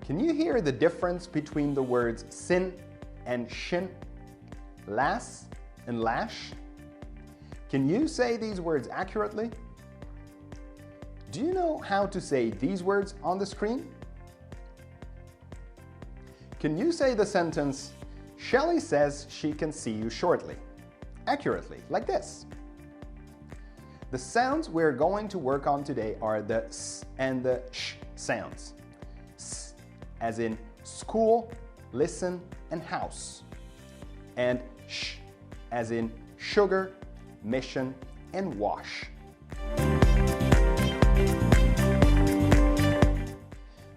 Can you hear the difference between the words sin and shin, las and lash? Can you say these words accurately? Do you know how to say these words on the screen? Can you say the sentence, Shelley says she can see you shortly, accurately, like this? The sounds we're going to work on today are the s and the sh sounds. S as in school, listen, and house. And sh as in sugar, mission, and wash.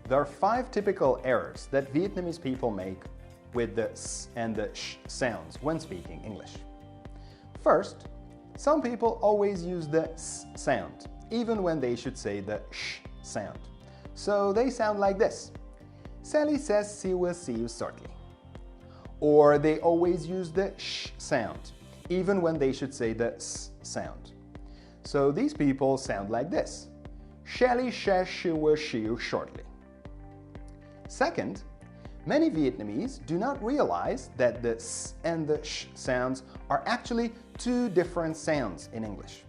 There are 5 typical errors that Vietnamese people make with the s and the sh sounds when speaking English. First, some people always use the s sound, even when they should say the sh sound. So they sound like this. Sally says she will see you shortly. Or they always use the sh sound, even when they should say the s sound. So these people sound like this. Shelly says she will see you shortly. Second, many Vietnamese do not realize that the s and the sh sounds are actually 2 different sounds in English.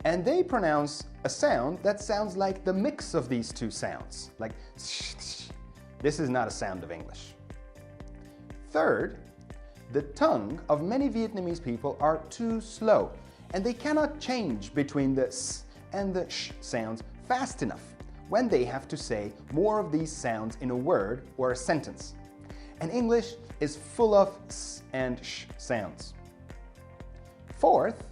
And they pronounce a sound that sounds like the mix of these 2 sounds, like sh. This is not a sound of English. Third, the tongue of many Vietnamese people are too slow, and they cannot change between the s and the sh sounds fast enough when they have to say more of these sounds in a word or a sentence. And English is full of s and sh sounds. Fourth,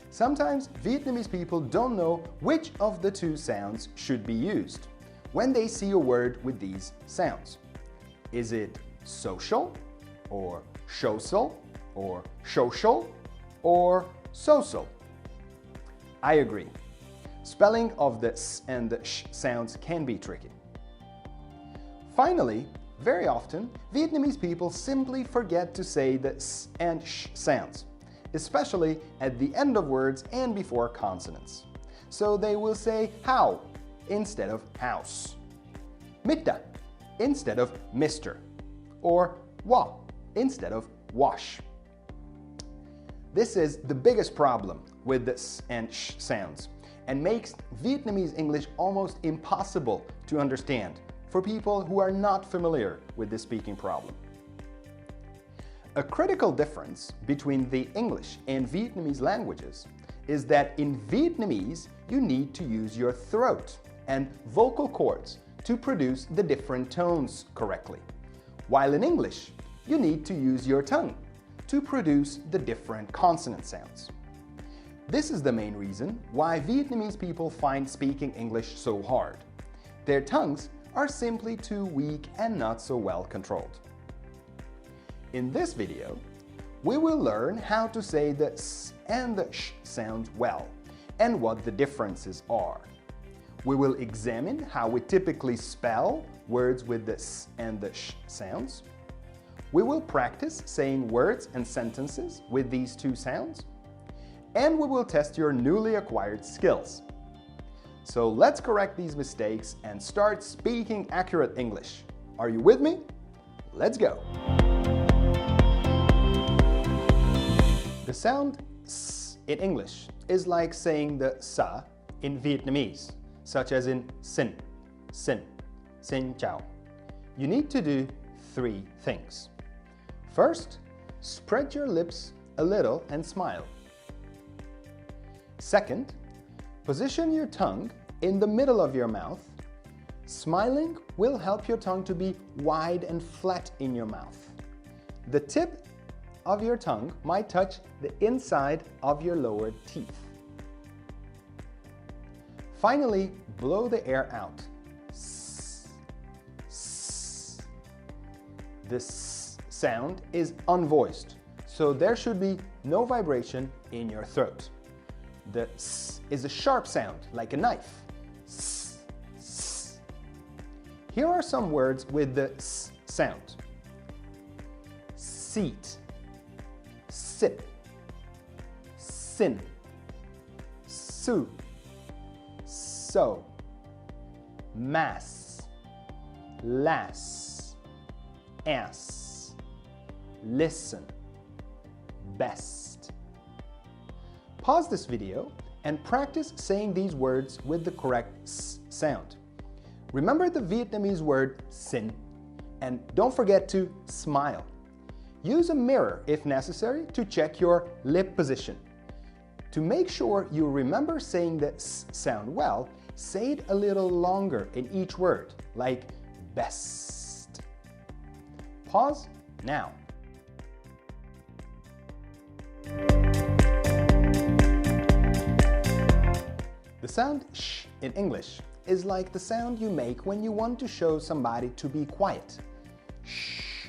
sometimes Vietnamese people don't know which of the 2 sounds should be used when they see a word with these sounds. Is it social, or social, or social, or social? I agree. Spelling of the s and the sh sounds can be tricky. Finally, very often, Vietnamese people simply forget to say the s and sh sounds, especially at the end of words and before consonants. So they will say how instead of house, middag instead of mister, or wa instead of wash. This is the biggest problem with the s and sh sounds, and makes Vietnamese English almost impossible to understand for people who are not familiar with this speaking problem. A critical difference between the English and Vietnamese languages is that in Vietnamese you need to use your throat and vocal cords to produce the different tones correctly, while in English you need to use your tongue to produce the different consonant sounds. This is the main reason why Vietnamese people find speaking English so hard. Their tongues are simply too weak and not so well controlled. In this video, we will learn how to say the s and the sh sounds well and what the differences are. We will examine how we typically spell words with the s and the sh sounds. We will practice saying words and sentences with these 2 sounds. And we will test your newly acquired skills. So let's correct these mistakes and start speaking accurate English. Are you with me? Let's go! The sound s in English is like saying the sa in Vietnamese, such as in sin, sin, xin chào. You need to do 3 things. First, spread your lips a little and smile. Second, position your tongue in the middle of your mouth. Smiling will help your tongue to be wide and flat in your mouth. The tip of your tongue might touch the inside of your lower teeth. Finally, blow the air out. S, s. The s sound is unvoiced, so there should be no vibration in your throat. The s is a sharp sound, like a knife. S, s. Here are some words with the s sound. Seat, sip, sin, soup, so, mass, less, ass, listen, best. Pause this video and practice saying these words with the correct S sound. Remember the Vietnamese word xin, and don't forget to smile. Use a mirror if necessary to check your lip position. To make sure you remember saying the S sound well, say it a little longer in each word, like best. Pause now. The sound sh in English is like the sound you make when you want to show somebody to be quiet. Shh.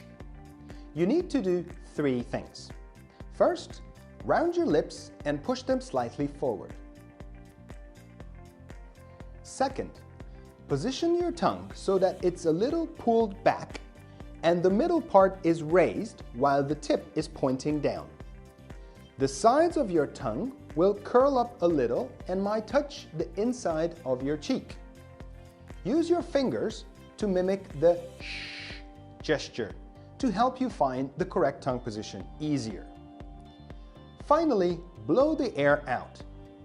You need to do 3 things. First, round your lips and push them slightly forward. Second, position your tongue so that it's a little pulled back and the middle part is raised while the tip is pointing down. The sides of your tongue will curl up a little and might touch the inside of your cheek. Use your fingers to mimic the sh gesture to help you find the correct tongue position easier. Finally, blow the air out.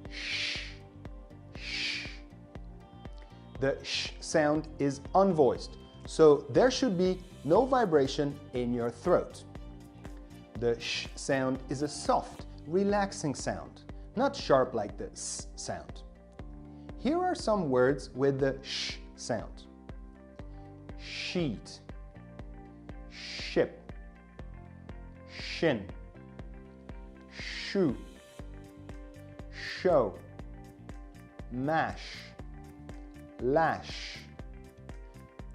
Shh, shh. The sh sound is unvoiced, so there should be no vibration in your throat. The sh sound is a soft, relaxing sound, not sharp like the s sound. Here are some words with the sh sound. Sheet, ship, shin, shoe, show, mash, lash,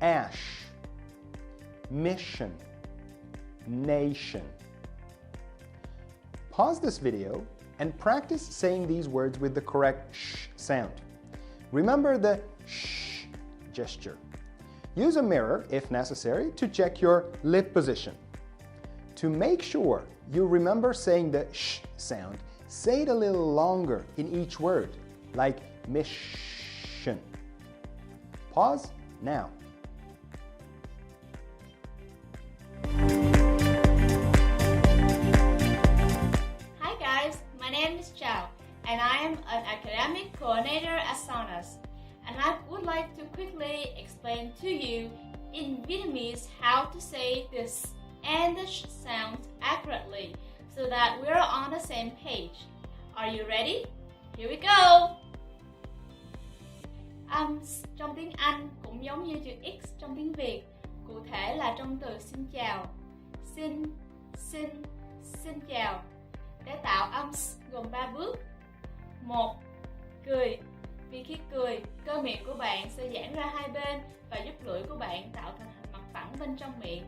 ash, mission, nation. Pause this video and practice saying these words with the correct sh sound. Remember the sh gesture. Use a mirror, if necessary, to check your lip position. To make sure you remember saying the sh sound, say it a little longer in each word, like mission. Pause now. Hi guys, my name is Chao, and I am an academic coordinator at Sonos. And I would like to quickly explain to you in Vietnamese how to say this and the sh sound accurately so that we're on the same page. Are you ready? Here we go! Âm trong tiếng Anh cũng giống như chữ X trong tiếng Việt, cụ thể là trong từ xin chào. Xin, xin, xin chào. Để tạo âm S gồm 3 bước. 1. Cười. Vì khi cười, cơ miệng của bạn sẽ giãn ra hai bên và giúp lưỡi của bạn tạo thành hình mặt phẳng bên trong miệng.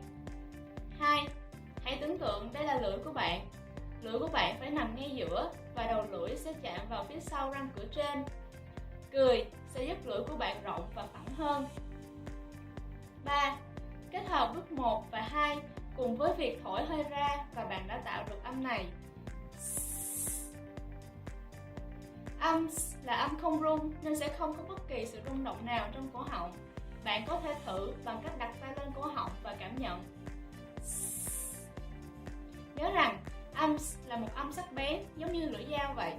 2. Hãy tưởng tượng đây là lưỡi của bạn. Lưỡi của bạn phải nằm ngay giữa và đầu lưỡi sẽ chạm vào phía sau răng cửa trên. Cười sẽ giúp lưỡi của bạn rộng và phẳng hơn. 3. Kết hợp bước 1 và 2 cùng với việc thổi hơi ra và bạn đã tạo được âm này. Âm là âm không rung nên sẽ không có bất kỳ sự rung động nào trong cổ họng. Bạn có thể thử bằng cách đặt tay lên cổ họng và cảm nhận. Nhớ rằng âm là một âm sắc bén giống như lưỡi dao vậy.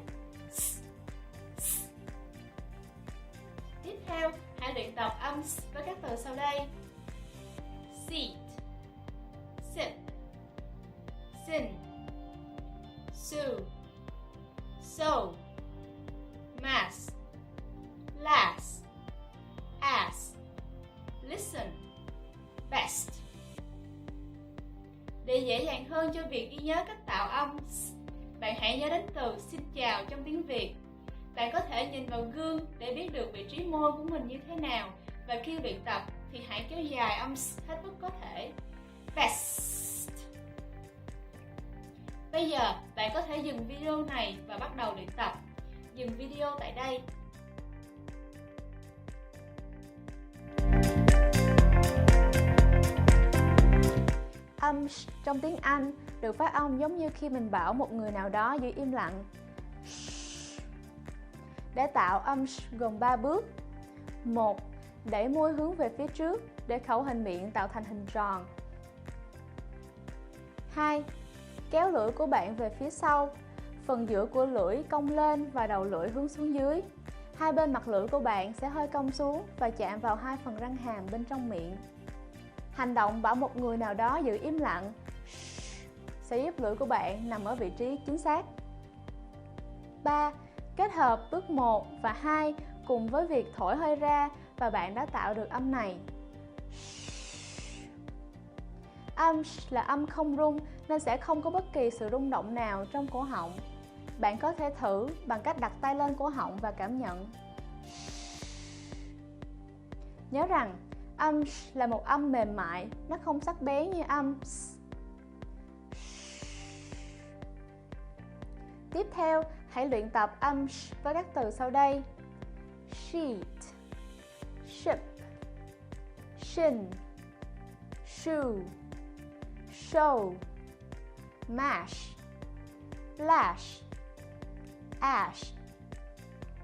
Tiếp theo, hãy luyện tập âm với các từ sau đây. Seat, sit, sin, sue, sew, mask, last, ass, listen, best. Để dễ dàng hơn cho việc ghi nhớ cách tạo âm, bạn hãy nhớ đến từ xin chào trong tiếng Việt. Bạn có thể nhìn vào gương để biết được vị trí môi của mình như thế nào, và khi luyện tập thì hãy kéo dài âm hết mức có thể. Best. Bây giờ bạn có thể dừng video này và bắt đầu luyện tập. Dừng video tại đây. Âm sh trong tiếng Anh được phát âm giống như khi mình bảo một người nào đó giữ im lặng. Để tạo âm sh gồm 3 bước. 1. Đẩy môi hướng về phía trước để khẩu hình miệng tạo thành hình tròn. 2. Kéo lưỡi của bạn về phía sau. Phần giữa của lưỡi cong lên và đầu lưỡi hướng xuống dưới. Hai bên mặt lưỡi của bạn sẽ hơi cong xuống và chạm vào hai phần răng hàm bên trong miệng. Hành động bảo một người nào đó giữ im lặng sẽ giúp lưỡi của bạn nằm ở vị trí chính xác. 3. Kết hợp bước 1 và 2 cùng với việc thổi hơi ra và bạn đã tạo được âm này. Âm là âm không rung nên sẽ không có bất kỳ sự rung động nào trong cổ họng. Bạn có thể thử bằng cách đặt tay lên cổ họng và cảm nhận. Nhớ rằng, âm là một âm mềm mại, nó không sắc bén như âm s. Tiếp theo, hãy luyện tập âm với các từ sau đây: sheet, ship, shin, shoe, show, mash, lash, ash,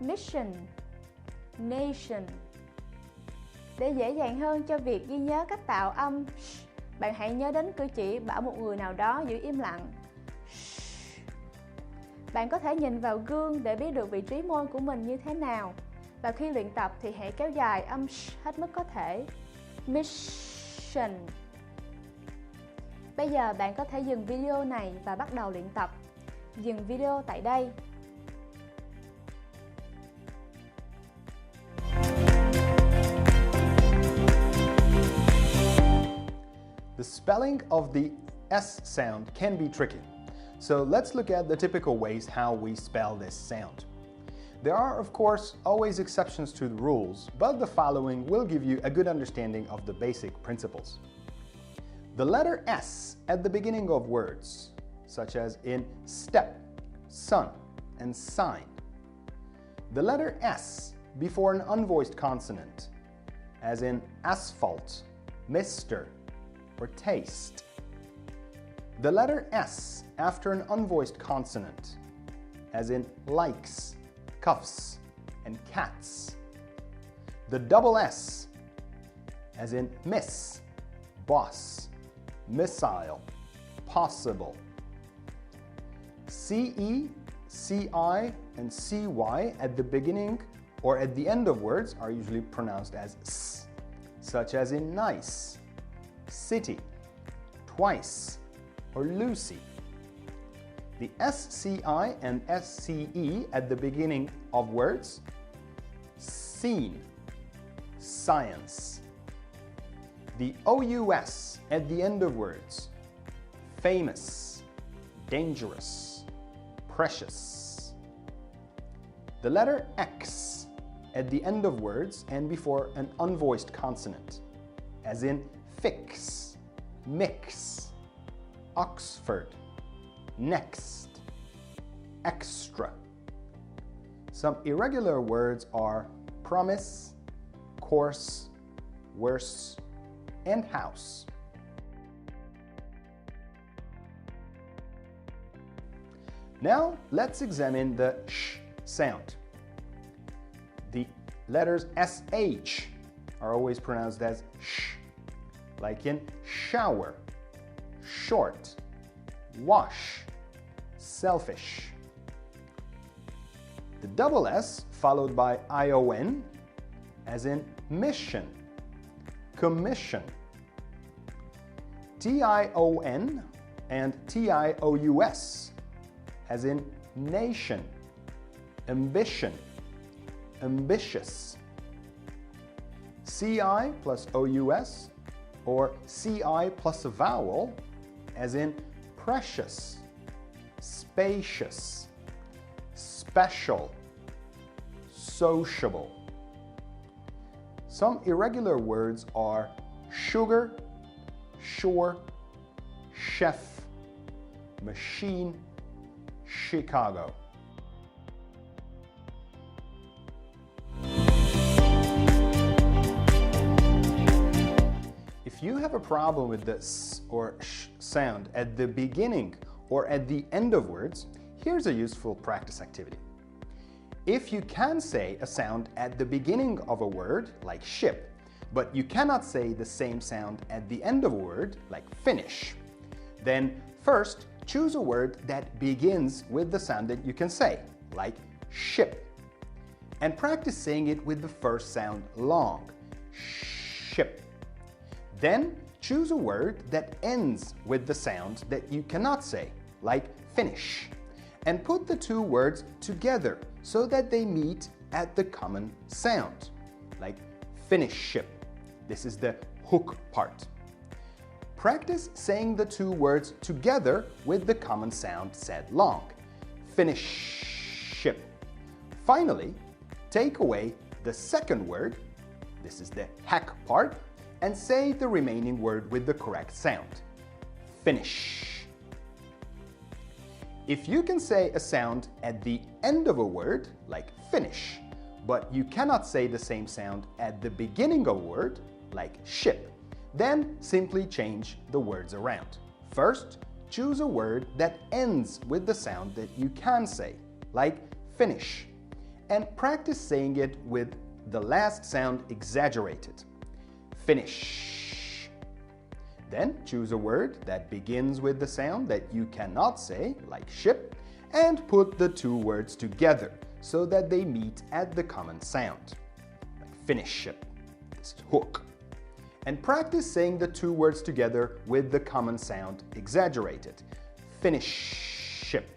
mission, nation. Để dễ dàng hơn cho việc ghi nhớ cách tạo âm, bạn hãy nhớ đến cử chỉ bảo một người nào đó giữ im lặng. Bạn có thể nhìn vào gương để biết được vị trí môi của mình như thế nào. Và khi luyện tập thì hãy kéo dài âm hết mức có thể. Mission. Bây giờ bạn có thể dừng video này và bắt đầu luyện tập. Dừng video tại đây. The spelling of the S sound can be tricky. So let's look at the typical ways how we spell this sound. There are, of course, always exceptions to the rules, but the following will give you a good understanding of the basic principles. The letter S at the beginning of words, such as in step, sun, and sign. The letter S before an unvoiced consonant, as in asphalt, mister, or taste. The letter S after an unvoiced consonant, as in likes, cuffs, and cats. The double S, as in miss, boss, missile, possible. CE, CI, and CY at the beginning or at the end of words are usually pronounced as S, such as in nice, city, twice, or Lucy. The SCI and SCE at the beginning of words, seen, science. The OUS at the end of words, famous, dangerous, precious. The letter X at the end of words and before an unvoiced consonant, as in fix, mix, Oxford, next, extra. Some irregular words are promise, course, worse, and house. Now let's examine the sh sound. The letters SH are always pronounced as sh, like in shower, short, wash, selfish. The double S followed by ION, as in mission, commission. TION and TIOUS, as in nation, ambition, ambitious. CI plus OUS or CI plus a vowel, as in precious, spacious, special, sociable. Some irregular words are sugar, sure, chef, machine, Chicago. If you have a problem with the s or sh sound at the beginning or at the end of words, here's a useful practice activity. If you can say a sound at the beginning of a word, like ship, but you cannot say the same sound at the end of a word, like finish. Then first, choose a word that begins with the sound that you can say, like ship. And practice saying it with the first sound long, ship. Then choose a word that ends with the sound that you cannot say, like finish. And put the two words together so that they meet at the common sound, like finish ship. This is the hook part. Practice saying the two words together with the common sound said long, finish ship. Finally, take away the second word, this is the hack part, and say the remaining word with the correct sound, finish. If you can say a sound at the end of a word, like finish, but you cannot say the same sound at the beginning of a word, like ship, then simply change the words around. First, choose a word that ends with the sound that you can say, like finish, and practice saying it with the last sound exaggerated, finish. Then choose a word that begins with the sound that you cannot say, like ship, and put the two words together so that they meet at the common sound, like finish ship, this hook. And practice saying the two words together with the common sound exaggerated, finish ship.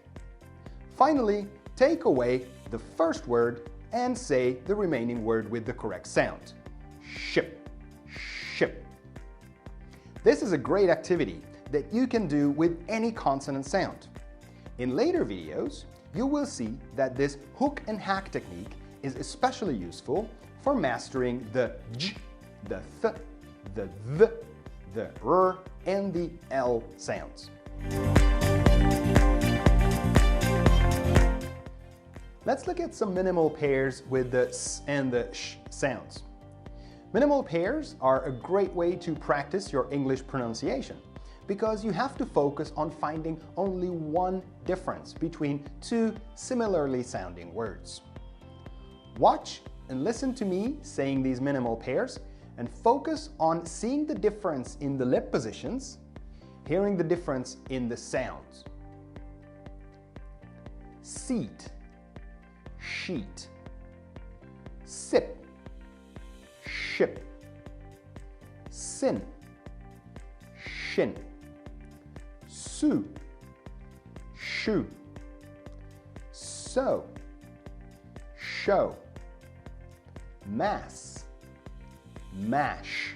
Finally, take away the first word and say the remaining word with the correct sound, ship, ship. This is a great activity that you can do with any consonant sound. In later videos, you will see that this hook and hack technique is especially useful for mastering the j, the th, the th, the r, and the l sounds. Let's look at some minimal pairs with the s and the sh sounds. Minimal pairs are a great way to practice your English pronunciation because you have to focus on finding only one difference between two similarly sounding words. Watch and listen to me saying these minimal pairs and focus on seeing the difference in the lip positions, hearing the difference in the sounds. Seat, sheet, sip, ship, sin, shin, sue, shoe, so, show, mass, mash,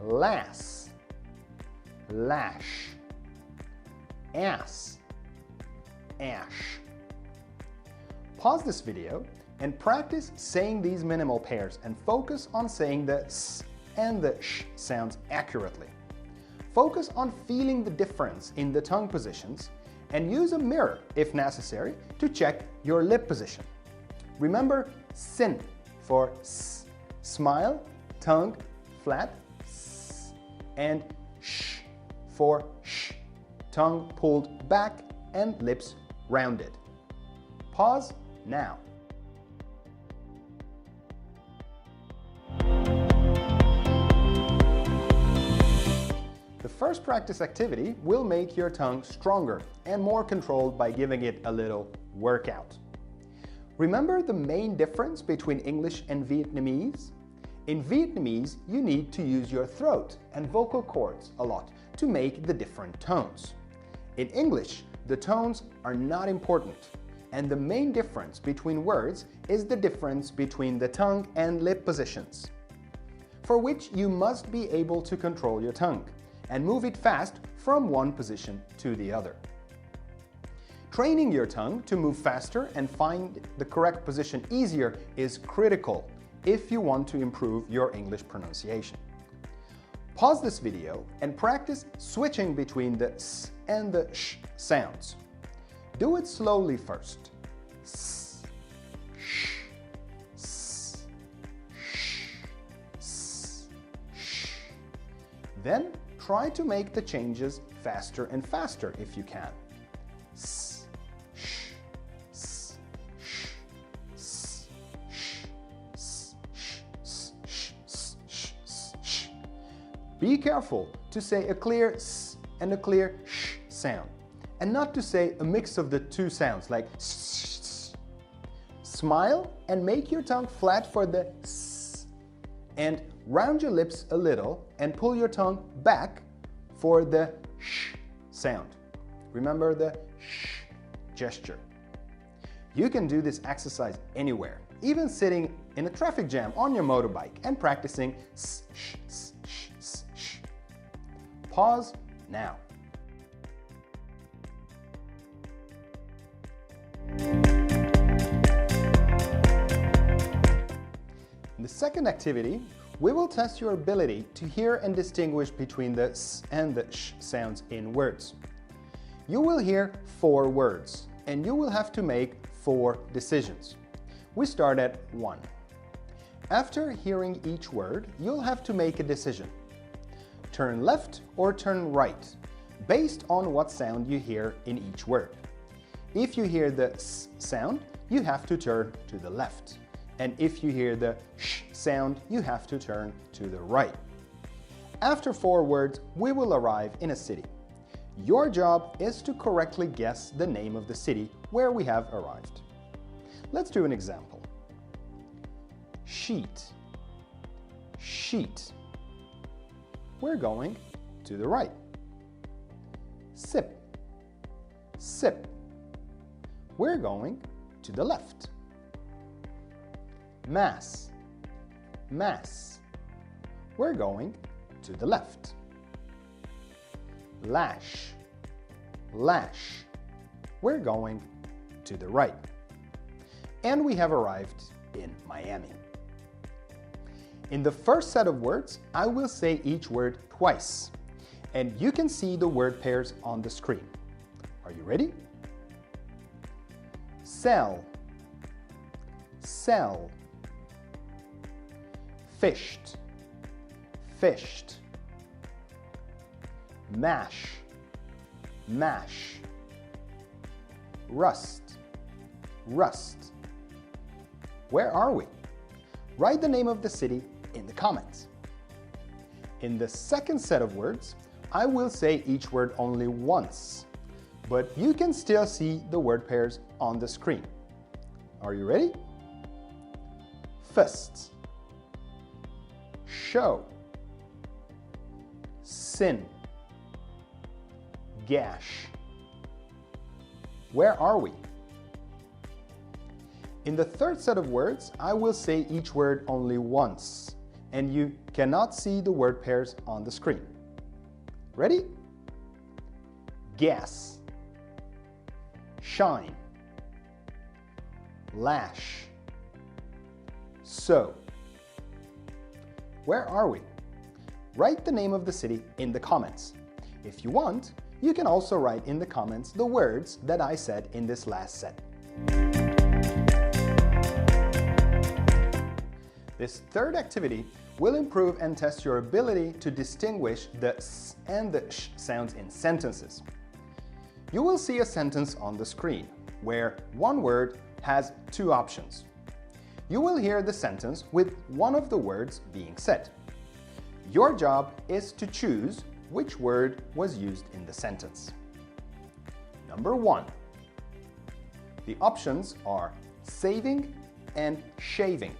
lass, lash, ass, ash. Pause this video and practice saying these minimal pairs and focus on saying the s and the sh sounds accurately. Focus on feeling the difference in the tongue positions and use a mirror, if necessary, to check your lip position. Remember sin for s, smile, tongue flat, s, and sh for sh, tongue pulled back and lips rounded. Pause now. The first practice activity will make your tongue stronger and more controlled by giving it a little workout. Remember the main difference between English and Vietnamese? In Vietnamese, you need to use your throat and vocal cords a lot to make the different tones. In English, the tones are not important, and the main difference between words is the difference between the tongue and lip positions, for which you must be able to control your tongue and move it fast from one position to the other. Training your tongue to move faster and find the correct position easier is critical if you want to improve your English pronunciation. Pause this video and practice switching between the s and the sh sounds. Do it slowly first. S, sh, s, sh, s, sh. Then try to make the changes faster and faster if you can. S, sh, s, sh, s, sh, s, sh, s, sh, s. Be careful to say a clear s and a clear sh sound, and not to say a mix of the two sounds like s. Smile and make your tongue flat for the s, and round your lips a little and pull your tongue back for the sh sound. Remember the sh gesture. You can do this exercise anywhere, even sitting in a traffic jam on your motorbike and practicing s, sh, s, sh, s, sh. Pause now. In the second activity, we will test your ability to hear and distinguish between the s and the sh sounds in words. You will hear 4 words, and you will have to make 4 decisions. We start at 1. After hearing each word, you'll have to make a decision. Turn left or turn right, based on what sound you hear in each word. If you hear the s sound, you have to turn to the left. And if you hear the sh sound, you have to turn to the right. After 4 words, we will arrive in a city. Your job is to correctly guess the name of the city where we have arrived. Let's do an example. Sheet. Sheet. We're going to the right. Sip. Sip. We're going to the left. Mass. Mass. We're going to the left. Lash. Lash. We're going to the right. And we have arrived in Miami. In the first set of words, I will say each word twice, and you can see the word pairs on the screen. Are you ready? Sell. Sell. Fished. Fished. Mash. Mash. Rust. Rust. Where are we? Write the name of the city in the comments. In the second set of words, I will say each word only once, but you can still see the word pairs on the screen. Are you ready? Fist. Show. Sin. Gash. Where are we? In the third set of words, I will say each word only once, and you cannot see the word pairs on the screen. Ready? Gas. Shine. Lash. So. Where are we? Write the name of the city in the comments. If you want, you can also write in the comments the words that I said in this last set. This third activity will improve and test your ability to distinguish the s and the sh sounds in sentences. You will see a sentence on the screen where one word has 2 options. You will hear the sentence with one of the words being said. Your job is to choose which word was used in the sentence. Number 1. The options are saving and shaving.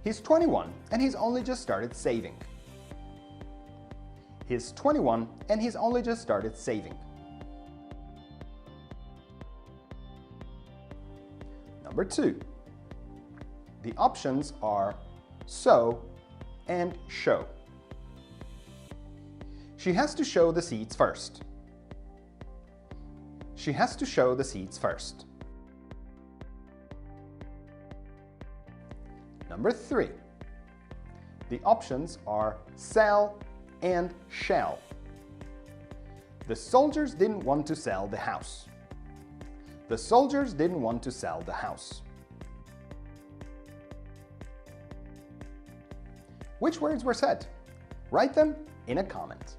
He's 21 and he's only just started saving. He's 21 and he's only just started saving. Number 2. The options are sew and show. She has to show the seeds first. She has to show the seeds first. Number 3. The options are sell and shall. The soldiers didn't want to sell the house. The soldiers didn't want to sell the house. Which words were said? Write them in a comment.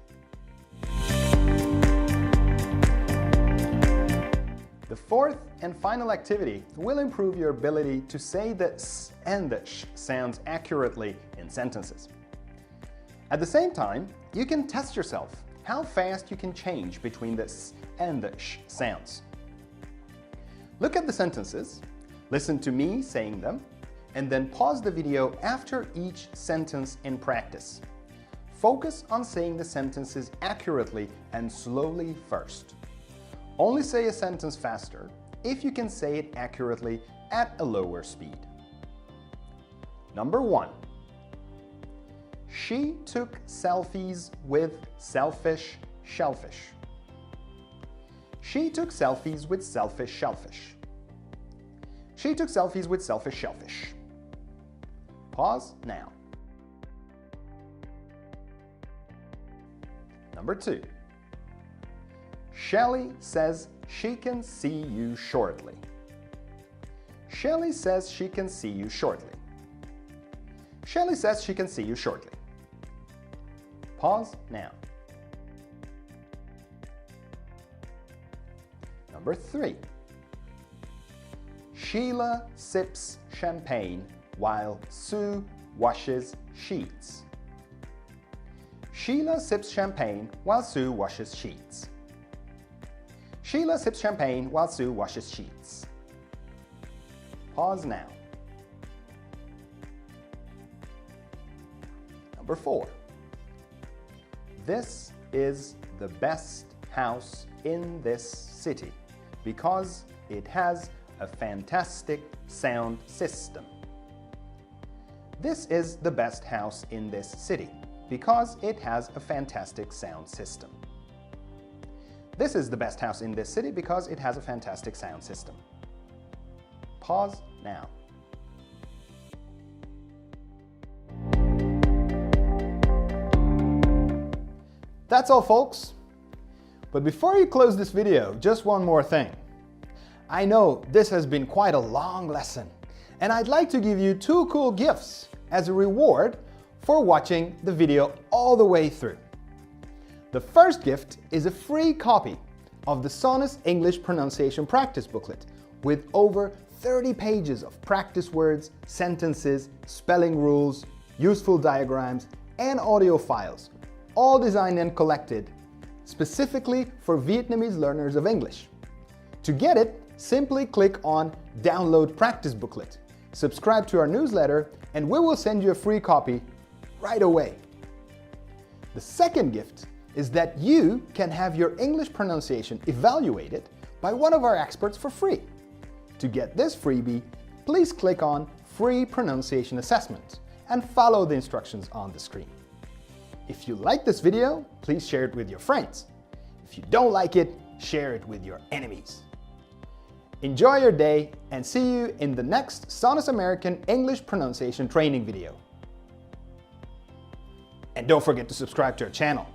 The fourth and final activity will improve your ability to say the s and the sh sounds accurately in sentences. At the same time, you can test yourself how fast you can change between the s and the sh sounds. Look at the sentences, listen to me saying them, and then pause the video after each sentence in practice. Focus on saying the sentences accurately and slowly first. Only say a sentence faster if you can say it accurately at a lower speed. Number 1. She took selfies with selfish shellfish. She took selfies with selfish shellfish. She took selfies with selfish shellfish. Pause now. Number 2. Shelley says she can see you shortly. Shelley says she can see you shortly. Shelley says she can see you shortly. Pause now. Number 3. Sheila sips champagne while Sue washes sheets. Sheila sips champagne while Sue washes sheets. Sheila sips champagne while Sue washes sheets. Pause now. Number 4. This is the best house in this city because it has a fantastic sound system. This is the best house in this city because it has a fantastic sound system. This is the best house in this city because it has a fantastic sound system. Pause now. That's all, folks. But before you close this video, just one more thing. I know this has been quite a long lesson, and I'd like to give you 2 cool gifts as a reward for watching the video all the way through. The first gift is a free copy of the Sonus English Pronunciation Practice Booklet with over 30 pages of practice words, sentences, spelling rules, useful diagrams, and audio files, all designed and collected specifically for Vietnamese learners of English. To get it, simply click on Download Practice Booklet, subscribe to our newsletter, and we will send you a free copy right away. The second gift is that you can have your English pronunciation evaluated by one of our experts for free. To get this freebie, please click on Free Pronunciation Assessment and follow the instructions on the screen. If you like this video, please share it with your friends. If you don't like it, share it with your enemies. Enjoy your day and see you in the next Sonus American English pronunciation training video. And don't forget to subscribe to our channel.